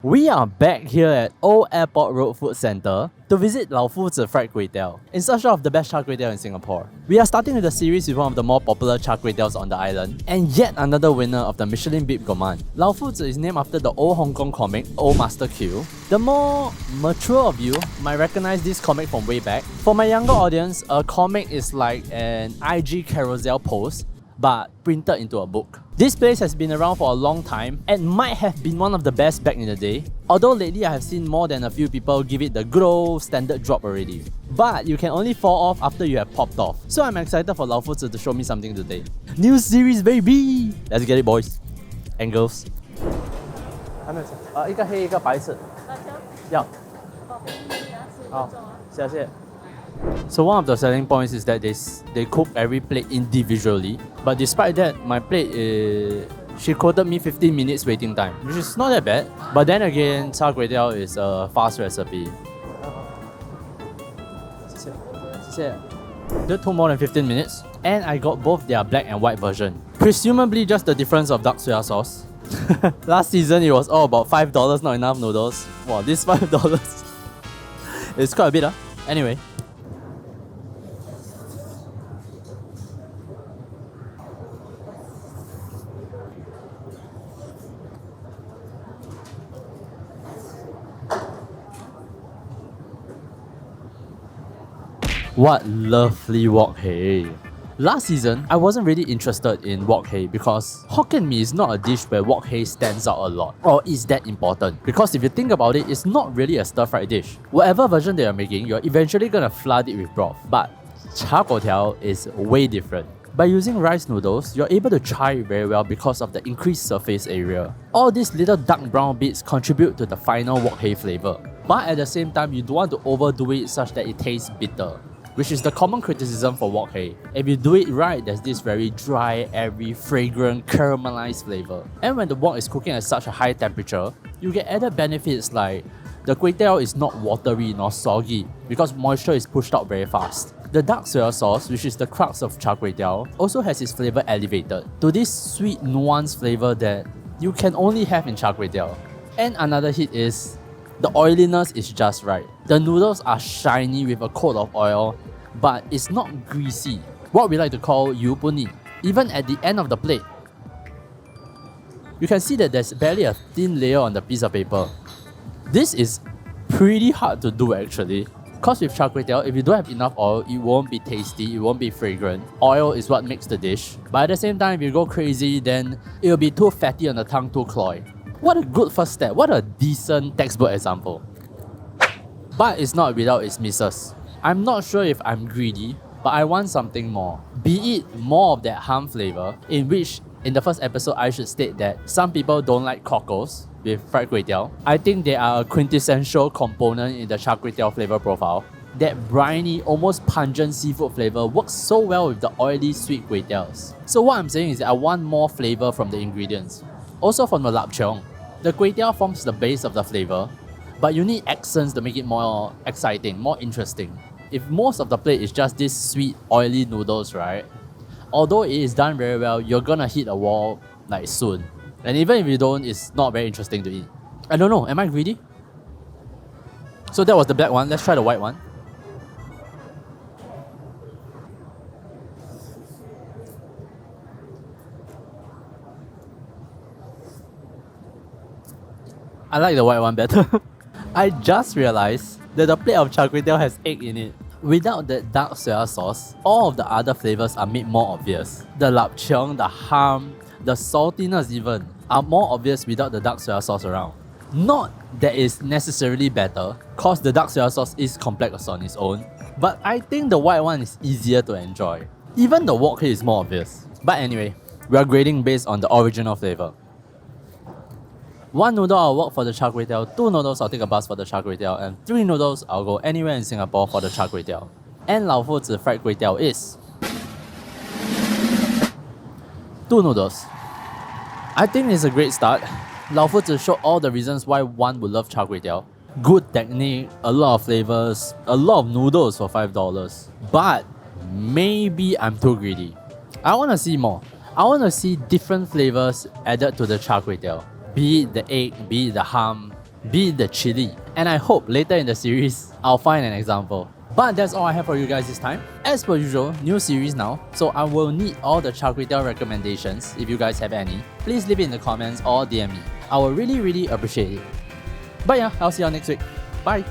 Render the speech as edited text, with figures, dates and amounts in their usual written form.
We are back here at Old Airport Road Food Centre to visit Lao Fu Zi Fried Kway Teow in search of the best Char Kway Teow in Singapore. We are starting with the series with one of the more popular Char Kway Teows on the island and yet another winner of the Michelin Bib Gourmand. Lao Fu Zi is named after the old Hong Kong comic Old Master Q. The more mature of you might recognize this comic from way back. For my younger audience, a comic is like an IG carousel post but printed into a book. This place has been around for a long time and might have been one of the best back in the day. Although lately I have seen more than a few people give it the good old standard drop already. But you can only fall off after you have popped off. So I'm excited for Lao Fu Zi to show me something today. New series, baby! Let's get it, boys and girls. 一个黑一个白色。要。好，谢谢。So one of the selling points is that they cook every plate individually. But despite that, my plate she quoted me 15 minutes waiting time, which is not that bad. But then again, Char Kway Teow is a fast recipe. 谢谢. That took more than 15 minutes. And I got both their black and white version. Presumably just the difference of dark soya sauce. Last season it was all about $5 not enough noodles. Wow, this $5 is quite a bit. Anyway. What lovely wok hei. Last season, I wasn't really interested in wok hei because Hokkien Mee is not a dish where wok hei stands out a lot or is that important. Because if you think about it, it's not really a stir-fried dish. Whatever version that you're making, you're eventually gonna flood it with broth. But Char Kway Teow is way different. By using rice noodles, you're able to char it very well because of the increased surface area. All these little dark brown bits contribute to the final wok hei flavor. But at the same time, you don't want to overdo it such that it tastes bitter, which is the common criticism for wok hei. If you do it right, there's this very dry, airy, fragrant, caramelized flavor. And when the wok is cooking at such a high temperature, you get added benefits like the kway teow is not watery nor soggy because moisture is pushed out very fast. The dark soya sauce, which is the crux of Char Kway Teow, also has its flavor elevated to this sweet, nuanced flavor that you can only have in Char Kway Teow. And another hit is the oiliness is just right. The noodles are shiny with a coat of oil, but it's not greasy. What we like to call yu puni. Even at the end of the plate, you can see that there's barely a thin layer on the piece of paper. This is pretty hard to do actually. Cause with Char Kway Teow, if you don't have enough oil, it won't be tasty, it won't be fragrant. Oil is what makes the dish. But at the same time, if you go crazy, then it'll be too fatty on the tongue, too cloy. What a good first step, what a decent textbook example. But it's not without its misses. I'm not sure if I'm greedy, but I want something more. Be it more of that ham flavor, in which in the first episode I should state that some people don't like cockles with fried kway teow. I think they are a quintessential component in the Char Kway Teow flavor profile. That briny, almost pungent seafood flavor works so well with the oily sweet kway teows. So what I'm saying is that I want more flavor from the ingredients. Also from the lap cheong. The kway teow forms the base of the flavor, but you need accents to make it more exciting, more interesting. If most of the plate is just this sweet, oily noodles, right? Although it is done very well, you're gonna hit a wall like soon. And even if you don't, it's not very interesting to eat. I don't know, am I greedy? So that was the black one, let's try the white one. I like the white one better. I just realized that the plate of Char Kway Teow has egg in it. Without that dark soya sauce, all of the other flavors are made more obvious. The lap cheong, the ham, the saltiness even are more obvious without the dark soya sauce around. Not that it's necessarily better, cause the dark soya sauce is complex on its own, but I think the white one is easier to enjoy. Even the wok hei is more obvious. But anyway, we are grading based on the original flavor. 1 noodle I'll walk for the Char Kway Teow, 2 noodles I'll take a bus for the Char Kway Teow, and 3 noodles I'll go anywhere in Singapore for the Char Kway Teow. And Lao Fu Zi Fried Kway Teow is 2 noodles. I think it's a great start. Lao Fu Zi showed all the reasons why one would love Char Kway Teow. Good technique, a lot of flavors, a lot of noodles for $5. But maybe I'm too greedy. I want to see more. I want to see different flavors added to the Char Kway Teow. Be it the egg, be it the ham, be it the chili. And I hope later in the series, I'll find an example. But that's all I have for you guys this time. As per usual, new series now, so I will need all the Char Kway Teow recommendations. If you guys have any, please leave it in the comments or DM me. I will really appreciate it. But yeah, I'll see you all next week. Bye!